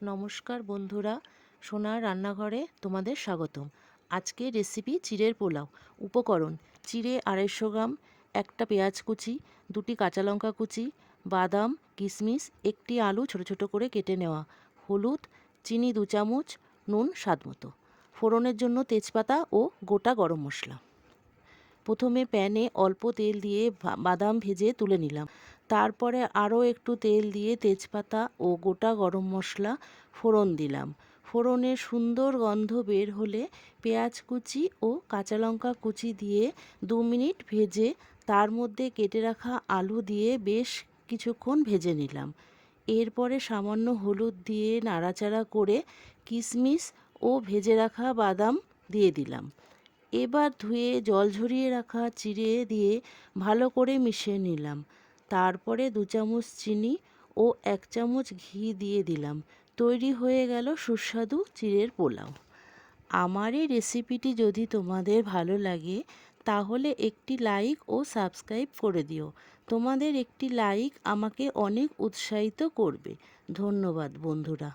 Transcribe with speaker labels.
Speaker 1: নমস্কার বন্ধুরা, সোনার রান্নাঘরে তোমাদের স্বাগতম। আজকে রেসিপি চিড়ের পোলাও। উপকরণ: চিড়ে 250 গ্রাম, একটা পেঁয়াজ কুচি, 2টি কাঁচা লঙ্কা কুচি, বাদাম, কিশমিশ, একটি আলু ছোট ছোট করে কেটে নেওয়া, হলুদ, চিনি 2 চামচ, নুন স্বাদ মতো। ফোড়নের জন্য তেজপাতা ও গোটা গরম মশলা। প্রথমে প্যানে অল্প তেল দিয়ে বাদাম ভেজে তুলে নিলাম। তারপরে আরও একটু তেল দিয়ে তেজপাতা ও গোটা গরম মশলা ফোড়ন দিলাম। ফোড়নের সুন্দর গন্ধ বের হলে পেঁয়াজ কুচি ও কাঁচা লঙ্কা কুচি দিয়ে 2 মিনিট ভেজে তার মধ্যে কেটে রাখা আলু দিয়ে বেশ কিছুক্ষণ ভেজে নিলাম। এরপরে সামান্য হলুদ দিয়ে নাড়াচাড়া করে কিশমিশ ও ভেজে রাখা বাদাম দিয়ে দিলাম। এবার ধুয়ে জল ঝরিয়ে রাখা চিড়ে দিয়ে ভালো করে মিশিয়ে নিলাম। তারপরে 2 চামচ চিনি ও 1 চামচ ঘি দিয়ে দিলাম। তৈরি হয়ে গেল সুস্বাদু চিড়ের পোলাও। আমার এই রেসিপিটি যদি তোমাদের ভালো লাগে তাহলে একটি লাইক ও সাবস্ক্রাইব করে দিও। তোমাদের একটি লাইক আমাকে অনেক উৎসাহিত করবে। ধন্যবাদ বন্ধুরা।